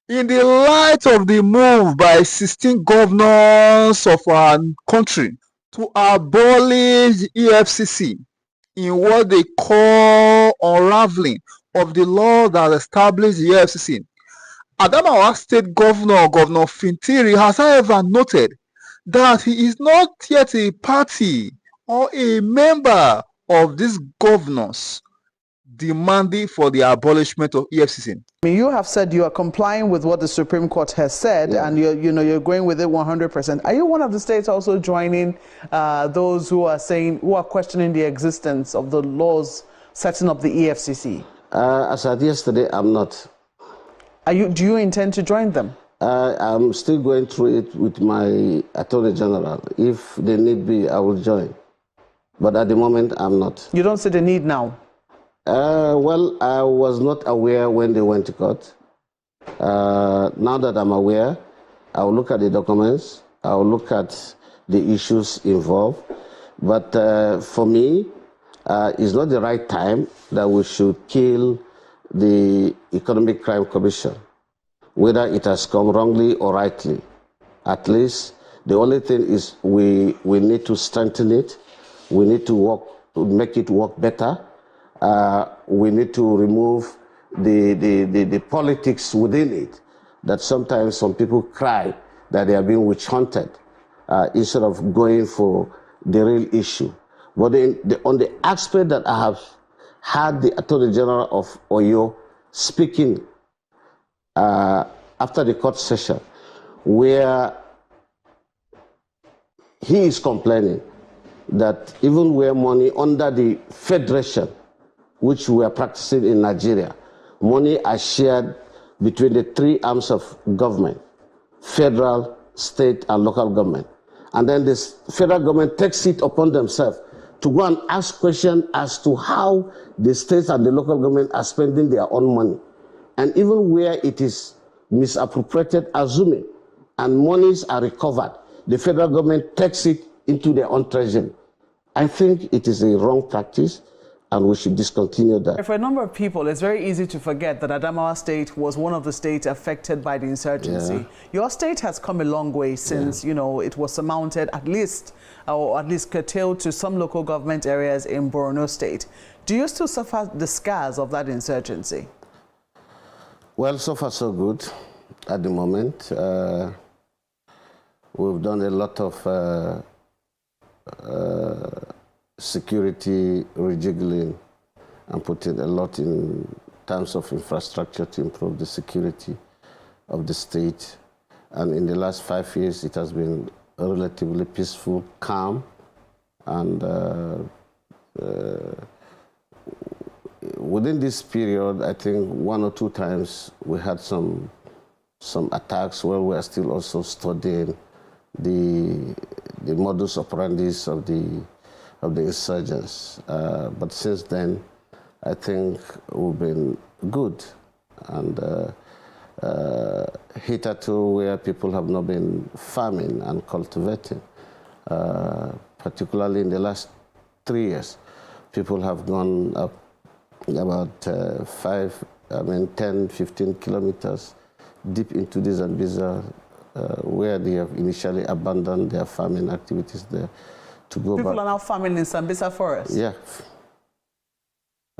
In the light of the move by 16 governors of our country to abolish EFCC in what they call unraveling of the law that established the EFCC, Adamawa State Governor, Governor Fintiri, has however noted that he is not yet a party or a member of these governors demanding for the abolishment of EFCC. I mean, you have said you are complying with what the Supreme Court has said, and you're going with it 100%. Are you one of the states also joining those who are questioning the existence of the laws setting up the EFCC? As at yesterday, I'm not. Do you intend to join them? I'm still going through it with my Attorney General. If they need be, I will join. But at the moment, I'm not. You don't see the need now? Well, I was not aware when they went to court. Now that I'm aware, I'll look at the documents, I'll look at the issues involved. But for me, it's not the right time that we should kill the Economic Crime Commission, whether it has come wrongly or rightly. At least the only thing is we need to strengthen it. We need to make it work better. We need to remove the politics within it, that sometimes some people cry that they are being witch hunted instead of going for the real issue. But on the aspect that I have had the Attorney General of Oyo speaking after the court session, where he is complaining that even where money under the federation, which we are practicing in Nigeria, money are shared between the three arms of government, federal, state, and local government. And then this federal government takes it upon themselves to go and ask questions as to how the states and the local government are spending their own money. And even where it is misappropriated, assuming, and monies are recovered, the federal government takes it into their own treasury. I think it is a wrong practice, and we should discontinue that. For a number of people, it's very easy to forget that Adamawa State was one of the states affected by the insurgency. Yeah. Your state has come a long way since, it was surmounted at least curtailed to some local government areas in Borno State. Do you still suffer the scars of that insurgency? Well, so far so good at the moment. We've done a lot of security rejiggling and putting a lot in terms of infrastructure to improve the security of the state. And in the last 5 years, it has been relatively peaceful, calm, and within this period, I think 1 or 2 times we had some attacks where we are still also studying the modus operandi of the insurgents. But since then, I think we've been good. And hitherto, where people have not been farming and cultivating, particularly in the last 3 years, people have gone up about 10, 15 kilometers deep into the Zambeza, where they have initially abandoned their farming activities there to go people back. Are now farming in Zambeza forest? Yeah.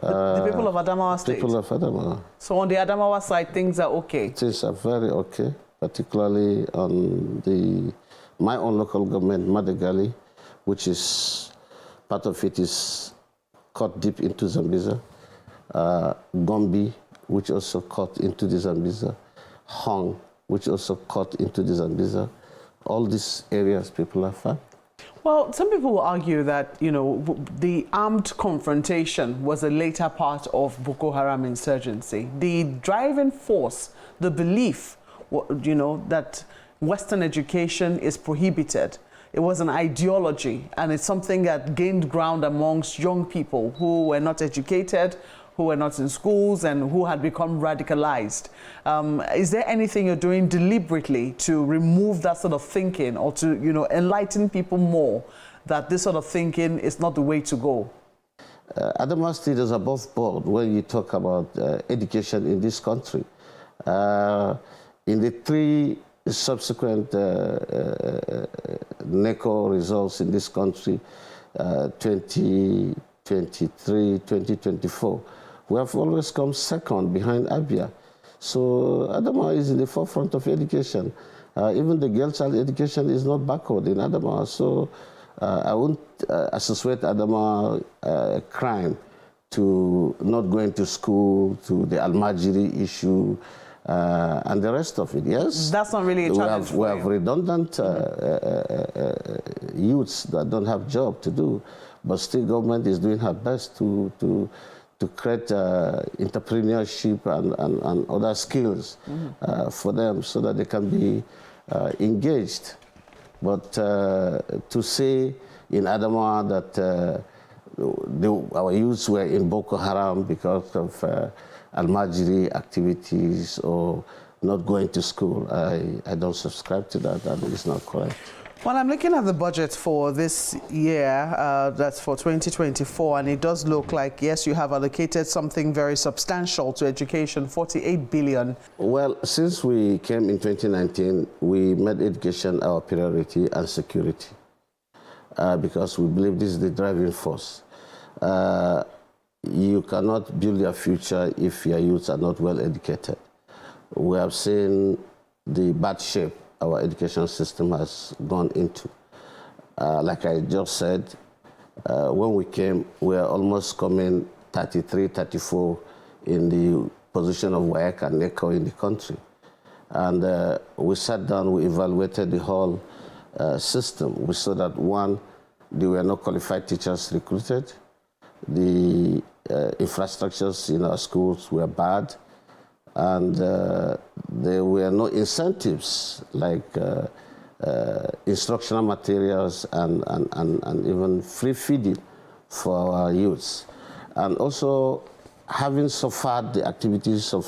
The people of Adamawa State? People of Adamawa. So on the Adamawa side, things are okay? Things are very okay, particularly on my own local government, Madagali, which is, part of it is cut deep into Zambeza. Gombe, which also cut into the Zambeza. Hong, which also cut into the Zambeza. All these areas people are fine. Well, some people will argue that, the armed confrontation was a later part of Boko Haram insurgency. The driving force, the belief, that Western education is prohibited. It was an ideology, and it's something that gained ground amongst young people who were not educated, who were not in schools, and who had become radicalized. Is there anything you're doing deliberately to remove that sort of thinking, or to enlighten people more that this sort of thinking is not the way to go? Adamawa State is above board when you talk about education in this country. In the 3 subsequent NECO results in this country, 2023, 2024, we have always come second behind Abia. So Adamawa is in the forefront of education. Even the girl child education is not backward in Adamawa. So I won't associate Adamawa crime to not going to school, to the Almajiri issue, and the rest of it. Yes, that's not really a challenge. We have redundant youths that don't have job to do, but still government is doing her best to create entrepreneurship and other skills for them so that they can be engaged. But to say in Adamawa that our youths were in Boko Haram because of Almajiri activities or not going to school, I don't subscribe to that. That is not correct. Well, I'm looking at the budget for this year, that's for 2024, and it does look like, yes, you have allocated something very substantial to education, 48 billion. Well, since we came in 2019, we made education our priority and security because we believe this is the driving force. You cannot build your future if your youths are not well educated. We have seen the bad shape our education system has gone into. Like I just said, when we came, we are almost coming 33, 34 in the position of WAEC and NECO in the country. And we sat down, we evaluated the whole system. We saw that, one, there were no qualified teachers recruited. The infrastructures in our schools were bad. And there were no incentives like instructional materials and even free feeding for our youths. And also, having suffered the activities of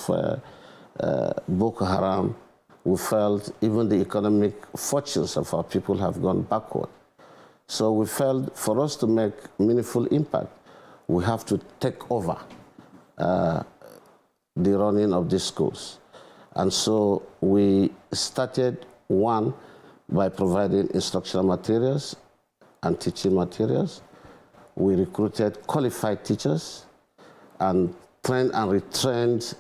Boko Haram, we felt even the economic fortunes of our people have gone backward. So we felt for us to make meaningful impact, we have to take over the running of these schools. And so we started, one, by providing instructional materials and teaching materials. We recruited qualified teachers and trained and retrained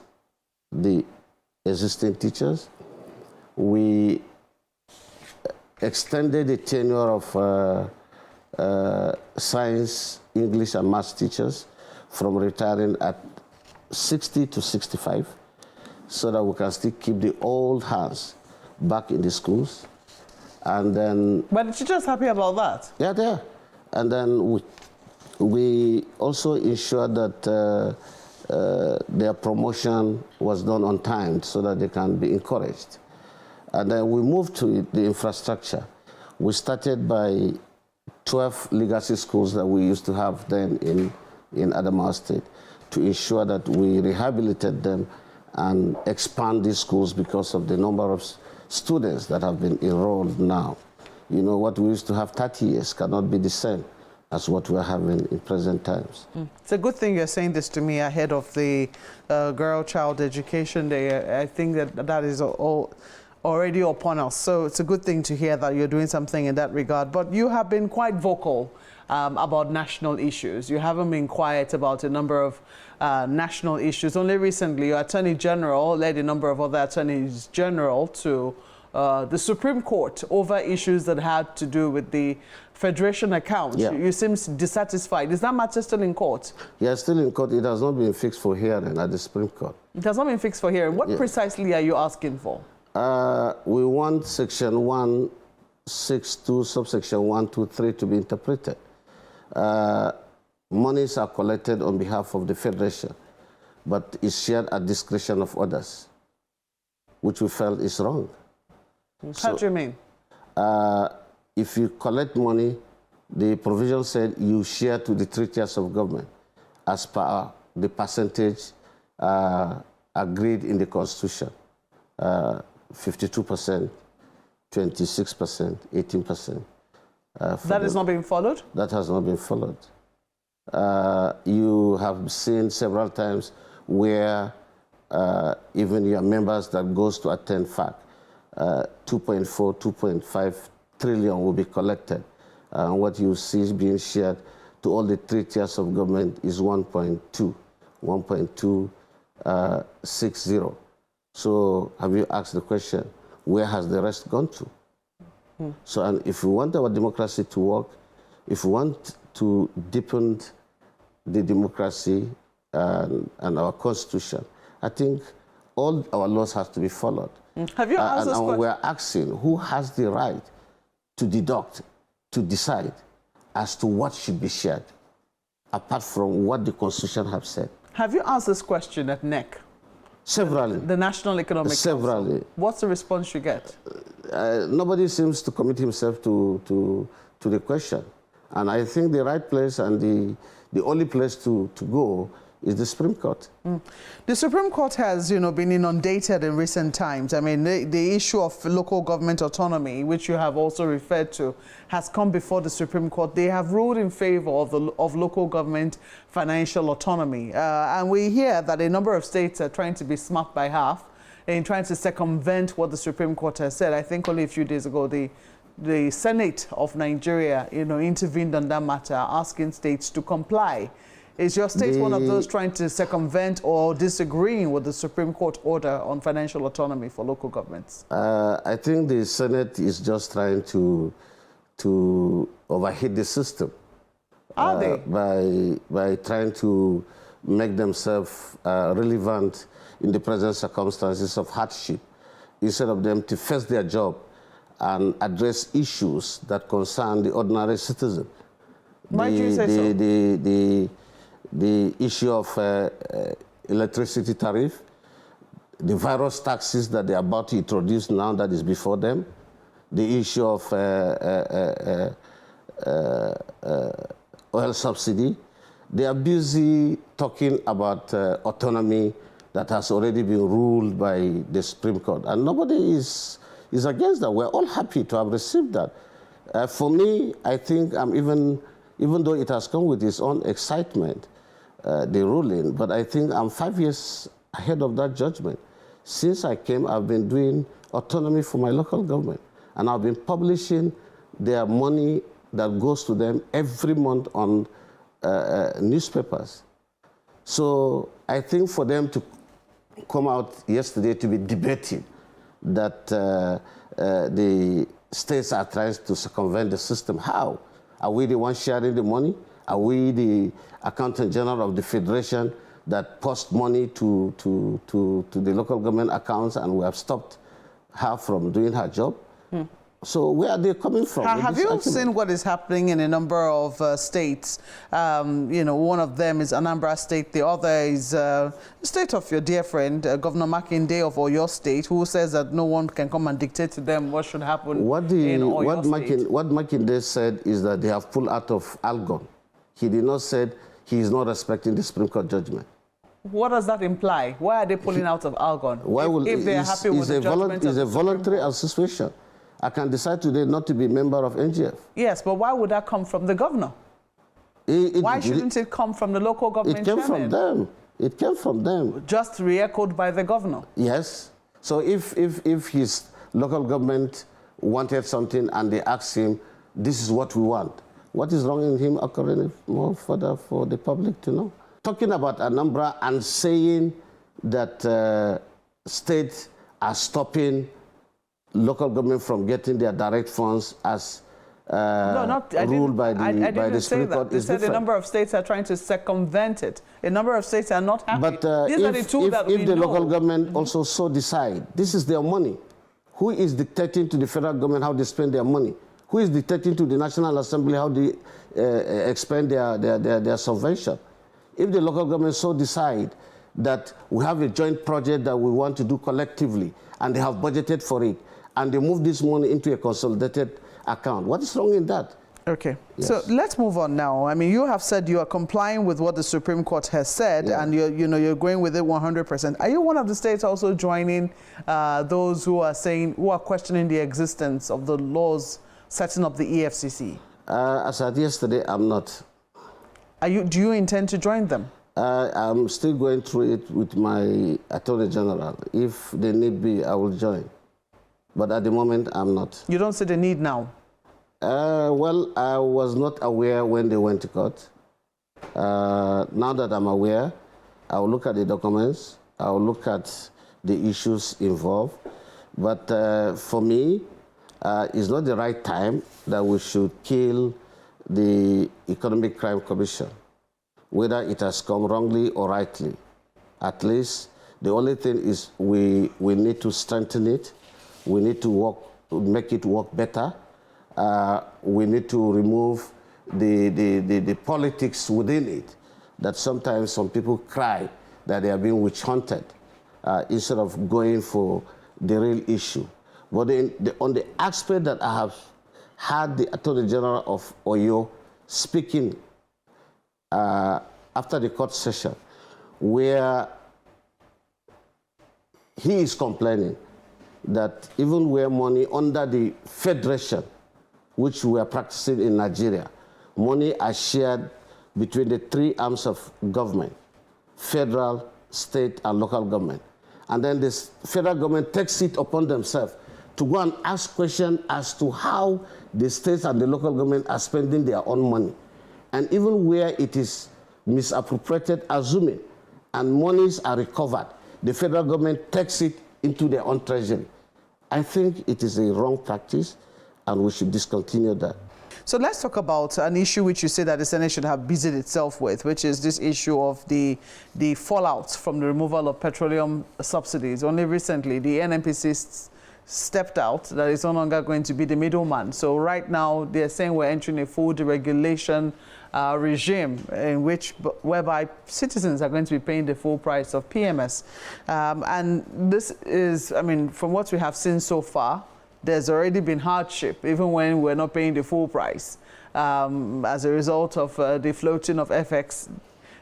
the existing teachers. We extended the tenure of science, English, and math teachers from retiring at 60 to 65, so that we can still keep the old hands back in the schools. And then... But the teachers happy about that? Yeah, they are. And then we also ensured that their promotion was done on time so that they can be encouraged. And then we moved to the infrastructure. We started by 12 legacy schools that we used to have then in Adamawa State, to ensure that we rehabilitate them and expand these schools because of the number of students that have been enrolled now. You know, what we used to have 30 years cannot be the same as what we're having in present times. It's a good thing you're saying this to me ahead of the Girl-Child Education Day. I think that is all already upon us. So it's a good thing to hear that you're doing something in that regard. But you have been quite vocal about national issues. You haven't been quiet about a number of national issues. Only recently, your Attorney General led a number of other Attorneys General to the Supreme Court over issues that had to do with the Federation accounts. Yeah. You seem dissatisfied. Is that matter still in court? Yeah, still in court. It has not been fixed for hearing at the Supreme Court. It has not been fixed for hearing. What precisely are you asking for? We want Section 162, subsection 123 to be interpreted. Monies are collected on behalf of the Federation, but is shared at discretion of others, which we felt is wrong. How do you mean? If you collect money, the provision said you share to the 3 tiers of government as per the percentage agreed in the Constitution. 52%, 26%, 18%. That is not being followed? That has not been followed. You have seen several times where even your members that goes to attend FAC. 2.4, 2.5 trillion will be collected. What you see is being shared to all the 3 tiers of government is 1.260. So have you asked the question, where has the rest gone to? So, and if we want our democracy to work, if we want to deepen the democracy and our constitution, I think all our laws have to be followed. Have you asked this question? We're asking who has the right to deduct, to decide as to what should be shared, apart from what the Constitution has said. Have you asked this question at NEC? Severally. The National Economic Severally. Council. What's the response you get? Nobody seems to commit himself to the question. And I think the right place and the only place to go is the Supreme Court. The Supreme Court has, been inundated in recent times. I mean, the issue of local government autonomy, which you have also referred to, has come before the Supreme Court. They have ruled in favor of local government financial autonomy. And we hear that a number of states are trying to be smart by half in trying to circumvent what the Supreme Court has said. I think only a few days ago, the Senate of Nigeria, intervened on that matter, asking states to comply. Is your state one of those trying to circumvent or disagreeing with the Supreme Court order on financial autonomy for local governments? I think the Senate is just trying to overheat the system. Are they? By trying to make themselves relevant in the present circumstances of hardship, instead of them to face their job and address issues that concern the ordinary citizen. Why do you say so? The issue of electricity tariff, the virus taxes that they're about to introduce now that is before them, the issue of oil subsidy. They are busy talking about autonomy that has already been ruled by the Supreme Court. And nobody is against that. We're all happy to have received that. For me, I think even though it has come with its own excitement, the ruling, but I think I'm 5 years ahead of that judgment. Since I came, I've been doing autonomy for my local government, and I've been publishing their money that goes to them every month on newspapers. So I think for them to come out yesterday to be debating that the states are trying to circumvent the system, how? Are we the ones sharing the money? Are we the Accountant General of the Federation that post money to the local government accounts, and we have stopped her from doing her job? So where are they coming from? Have you seen what is happening in a number of states? One of them is Anambra State. The other is the state of your dear friend, Governor Makinde of Oyo State, who says that no one can come and dictate to them what should happen in Oyo State. What Makinde said is that they have pulled out of Algon. He did not say he is not respecting the Supreme Court judgment. What does that imply? Why are they pulling out of Algon? If they are happy with the judgment? It's a voluntary association. I can decide today not to be a member of NGF. Yes, but why would that come from the governor? Why shouldn't it come from the local government chairman? It came from them. It came from them. Just re-echoed by the governor? Yes. So if his local government wanted something and they asked him, this is what we want, what is wrong in him occurring more further for the public to know? Talking about Anambra and saying that states are stopping local government from getting their direct funds as ruled by the Supreme Court is different. They said a number of states are trying to circumvent it. A number of states are not happy. But if the local government also so decide, this is their money. Who is dictating to the federal government how they spend their money? Who is dictating to the National Assembly how they expend their subvention? If the local government so decide that we have a joint project that we want to do collectively, and they have budgeted for it, and they move this money into a consolidated account, what is wrong in that? Okay, yes. So let's move on now. I mean, you have said you are complying with what the Supreme Court has said, and you're going with it 100%. Are you one of the states also joining those who are questioning the existence of the laws setting up the EFCC? As at yesterday, I'm not. Do you intend to join them? I'm still going through it with my Attorney General. If they need be, I will join. But at the moment, I'm not. You don't see the need now? Well, I was not aware when they went to court. Now that I'm aware, I will look at the documents. I will look at the issues involved. But for me, it's not the right time that we should kill the Economic Crime Commission, whether it has come wrongly or rightly. At least the only thing is we need to strengthen it. We need to make it work better. We need to remove the politics within it, that sometimes some people cry that they are being witch hunted instead of going for the real issue. But on the aspect that I have had the Attorney General of Oyo speaking after the court session, where he is complaining that even where money under the federation, which we are practicing in Nigeria, money are shared between the three arms of government, federal, state, and local government. And then the federal government takes it upon themselves to go and ask questions as to how the states and the local government are spending their own money. And even where it is misappropriated, assuming, and monies are recovered, the federal government takes it into their own treasury. I think it is a wrong practice, and we should discontinue that. So let's talk about an issue which you say that the Senate should have busied itself with, which is this issue of the fallout from the removal of petroleum subsidies. Only recently, the NNPC stepped out that it's no longer going to be the middleman. So right now, they're saying we're entering a full deregulation regime in whereby citizens are going to be paying the full price of PMS. And this is, I mean, from what we have seen so far, there's already been hardship, even when we're not paying the full price. As a result of the floating of FX,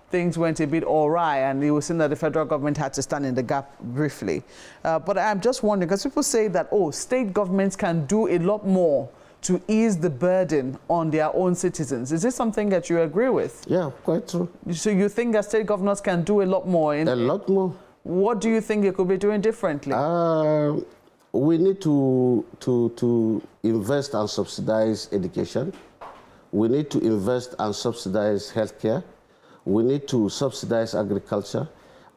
things went a bit awry, and it was seen that the federal government had to stand in the gap briefly. But I'm just wondering, because people say that, oh, state governments can do a lot more to ease the burden on their own citizens. Is this something that you agree with? Yeah, quite true. So you think that state governors can do a lot more? A lot more. What do you think they could be doing differently? We need to invest and subsidize education. We need to invest and subsidize healthcare. We need to subsidize agriculture,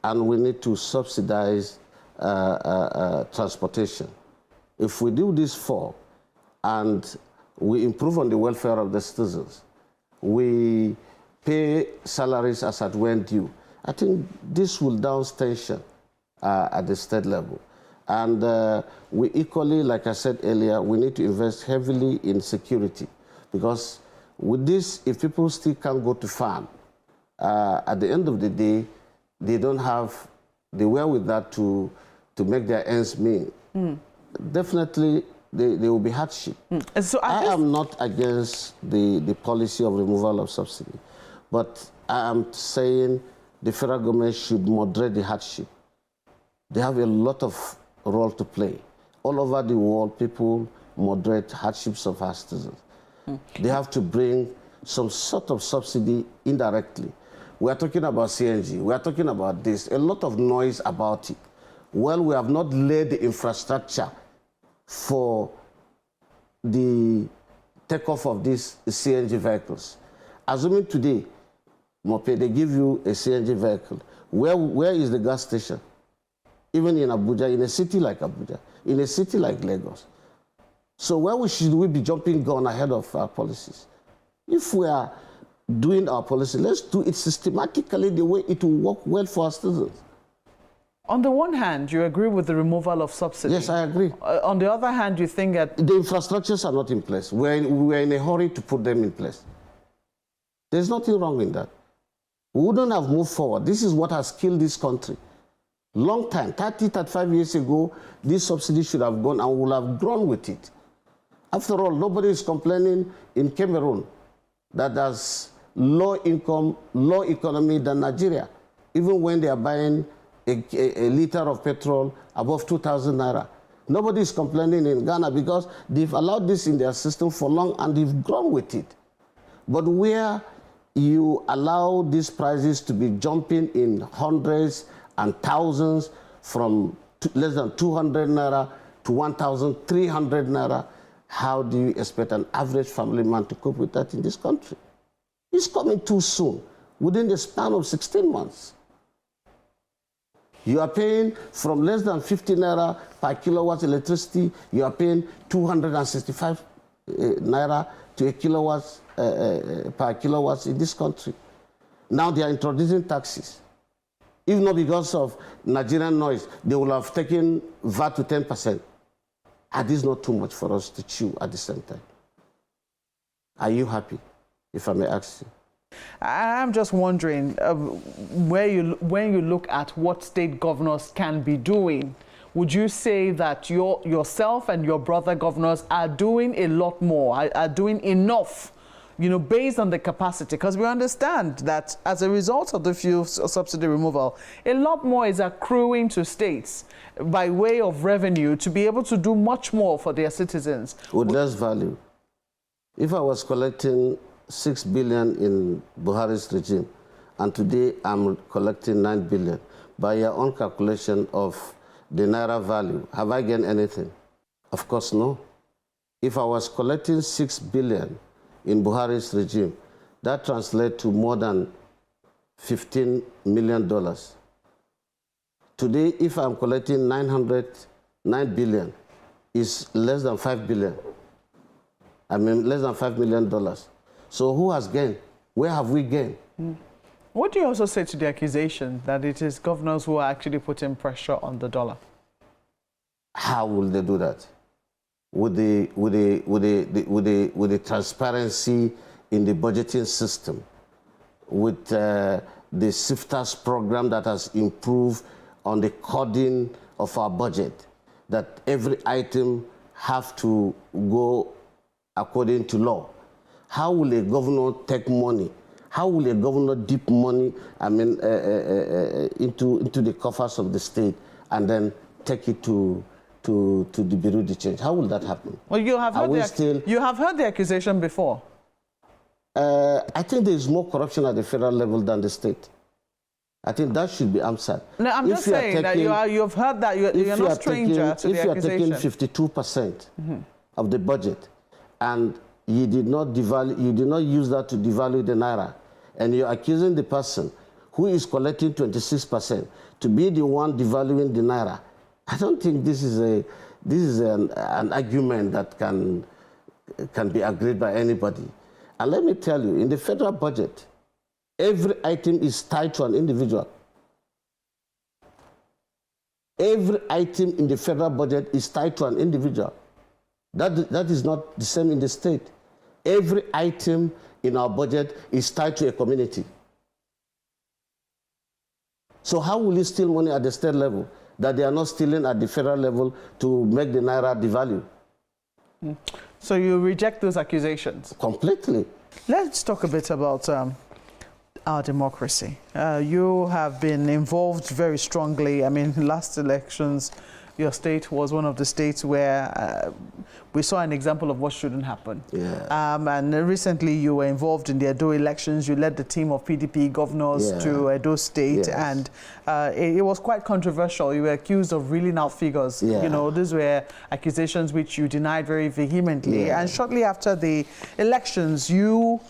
and we need to subsidize transportation. If we do these four, and we improve on the welfare of the citizens, we pay salaries as at when due, I think this will down tension at the state level. And we equally, like I said earlier, we need to invest heavily in security, because with this, if people still can't go to farm, at the end of the day, they don't have the wherewithal to make their ends meet. Definitely, there will be hardship. So I am not against the policy of removal of subsidy, but I am saying the federal government should moderate the hardship. They have a lot of role to play. All over the world, people moderate hardships of our citizens. They have to bring some sort of subsidy indirectly. We are talking about CNG. We are talking about this. A lot of noise about it. Well, we have not laid the infrastructure for the takeoff of these CNG vehicles. Assuming today, Mope, they give you a CNG vehicle. Where is the gas station? Even in Abuja, in a city like Abuja, in a city like Lagos. So where should we be jumping gun ahead of our policies? If we are doing our policy, let's do it systematically the way it will work well for our citizens. On the one hand, you agree with the removal of subsidies. Yes, I agree. On the other hand, you think that the infrastructures are not in place. We're in a hurry to put them in place. There's nothing wrong with that. We wouldn't have moved forward. This is what has killed this country. Long time, 30, 35 years ago, this subsidy should have gone and would have grown with it. After all, nobody is complaining in Cameroon that there's low income, low economy than Nigeria, even when they are buying a liter of petrol above 2,000 naira. Nobody is complaining in Ghana because they've allowed this in their system for long and they've grown with it. But where you allow these prices to be jumping in hundreds and thousands from less than 200 naira to 1,300 naira, how do you expect an average family man to cope with that in this country? It's coming too soon, within the span of 16 months. You are paying from less than 50 naira per kilowatt electricity, you are paying 265 naira to a kilowatt per kilowatts in this country. Now they are introducing taxes. If not because of Nigerian noise, they will have taken VAT to 10%. And this is not too much for us to chew at the same time. Are you happy, if I may ask you? I'm just wondering, when you look at what state governors can be doing, would you say that yourself and your brother governors are doing a lot more, are doing enough, you know, based on the capacity? Because we understand that as a result of the fuel subsidy removal, a lot more is accruing to states by way of revenue to be able to do much more for their citizens. With less value. If I was collecting 6 billion in Buhari's regime, and today I'm collecting 9 billion, by your own calculation of the naira value, have I gained anything? Of course, no. If I was collecting 6 billion in Buhari's regime, that translates to more than $15 million. Today, if I'm collecting 9 billion, is less than 5 billion. I mean, less than $5 million. So who has gained? Where have we gained? What do you also say to the accusation that it is governors who are actually putting pressure on the dollar? How will they do that? With the transparency in the budgeting system, with the SIFTAS program that has improved on the coding of our budget, that every item have to go according to law. How will a governor take money? How will a governor dip money, I mean, into the coffers of the state and then take it to the Bureau de Change? How will that happen? Well, you have heard the accusation before. I think there is more corruption at the federal level than the state. I think that should be answered. No, I'm just saying that you've heard that you're not stranger to the accusation. If you are taking 52% of the budget and you did not use that to devalue the naira, and you're accusing the person who is collecting 26% to be the one devaluing the naira, I don't think this is an argument that can be agreed by anybody. And let me tell you, in the federal budget, every item is tied to an individual. Every item in the federal budget is tied to an individual. That is not the same in the state. Every item in our budget is tied to a community. So how will you steal money at the state level that they are not stealing at the federal level to make the naira devalue? So you reject those accusations? Completely. Let's talk a bit about our democracy. You have been involved very strongly. I mean, last elections, your state was one of the states where we saw an example of what shouldn't happen. Yeah. And recently you were involved in the Edo elections. You led the team of PDP governors to Edo State. Yes. And it was quite controversial. You were accused of reeling out figures. Yeah. You know, these were accusations which you denied very vehemently. Yeah. And shortly after the elections, you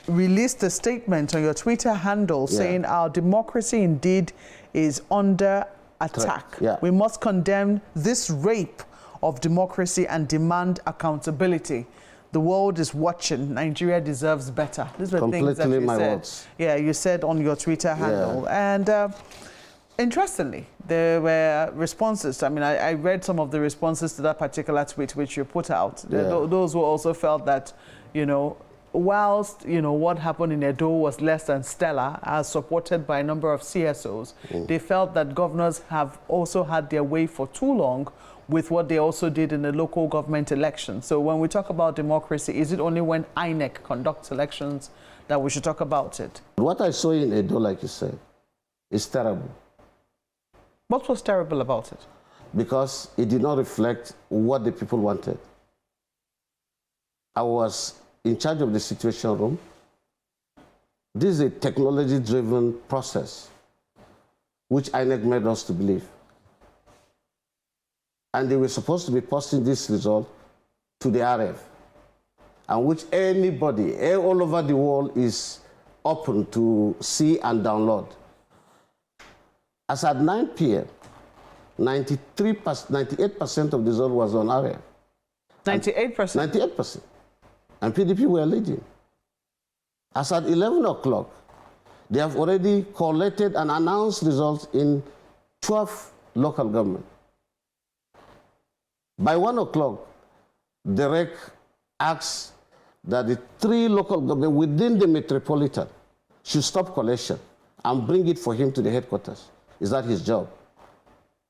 released a statement on your Twitter handle saying our democracy indeed is under attack. Yeah. We must condemn this rape of democracy and demand accountability. The world is watching. Nigeria deserves better. These were things that you said. Words. Yeah, you said on your Twitter handle. Yeah. And interestingly, there were responses. I mean, I read some of the responses to that particular tweet which you put out. Yeah. Those who also felt that, you know, whilst, you know, what happened in Edo was less than stellar, as supported by a number of CSOs, they felt that governors have also had their way for too long with what they also did in the local government elections. So when we talk about democracy, is it only when INEC conducts elections that we should talk about it? What I saw in Edo, like you said, is terrible. What was terrible about it? Because it did not reflect what the people wanted. I was in charge of the Situation Room. This is a technology-driven process, which INEC made us to believe. And they were supposed to be posting this result to the RF, and which anybody all over the world is open to see and download. As at 9 p.m., 98% of the result was on RF. 98%? 98%. And PDP were leading. As at 11 o'clock, they have already collected and announced results in 12 local governments. By 1 o'clock, the REC asks that the 3 local governments within the metropolitan should stop collection and bring it for him to the headquarters. Is that his job?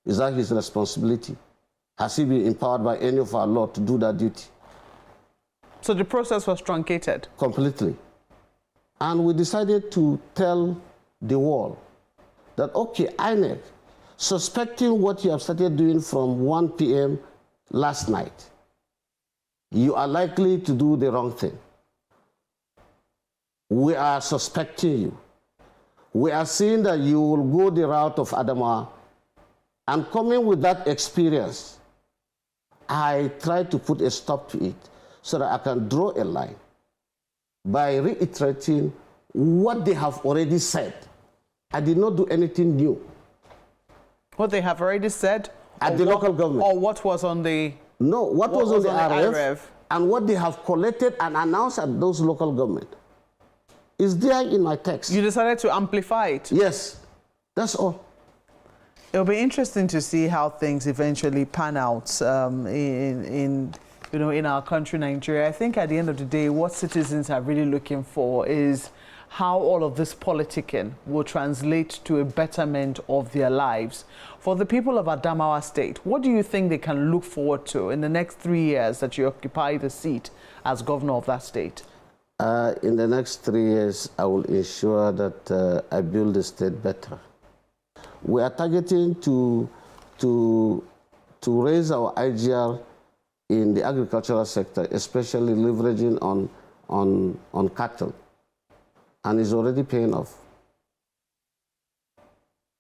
Is that his responsibility? Has he been empowered by any of our law to do that duty? So the process was truncated? Completely. And we decided to tell the world that, okay, INEC, suspecting what you have started doing from 1 p.m. last night, you are likely to do the wrong thing. We are suspecting you. We are seeing that you will go the route of Adamawa, and coming with that experience, I tried to put a stop to it so that I can draw a line by reiterating what they have already said. I did not do anything new. What they have already said? At the local government. Or what was on the... No, what was on the RF and what they have collected and announced at those local government is there in my text. You decided to amplify it? Yes, that's all. It'll be interesting to see how things eventually pan out in our country, Nigeria. I think at the end of the day, what citizens are really looking for is how all of this politicking will translate to a betterment of their lives. For the people of Adamawa State, what do you think they can look forward to in the next 3 years that you occupy the seat as governor of that state? In the next 3 years, I will ensure that I build the state better. We are targeting to raise our IGR in the agricultural sector, especially leveraging on cattle, and it's already paying off.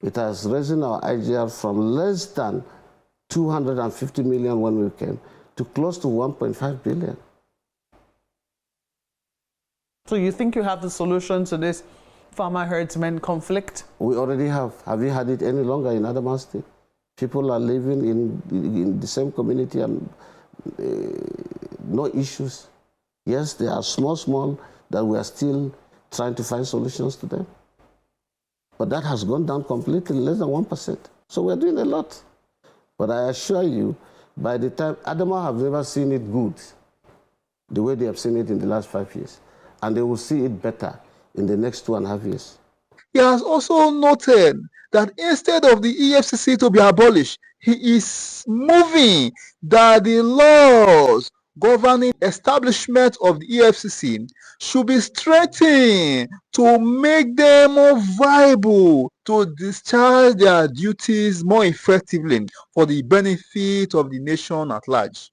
It has risen our IGR from less than 250 million when we came to close to 1.5 billion. So you think you have the solution to this farmer-herdsman conflict? We already have. Have you had it any longer in Adamawa State? People are living in the same community and no issues. Yes, they are small, that we are still trying to find solutions to them. But that has gone down completely, less than 1%. So we're doing a lot. But I assure you, by the time Adamawa have never seen it good, the way they have seen it in the last 5 years. And they will see it better in the next 2.5 years. He has also noted that instead of the EFCC to be abolished, he is moving that the laws governing establishment of the EFCC should be strengthened to make them more viable to discharge their duties more effectively for the benefit of the nation at large.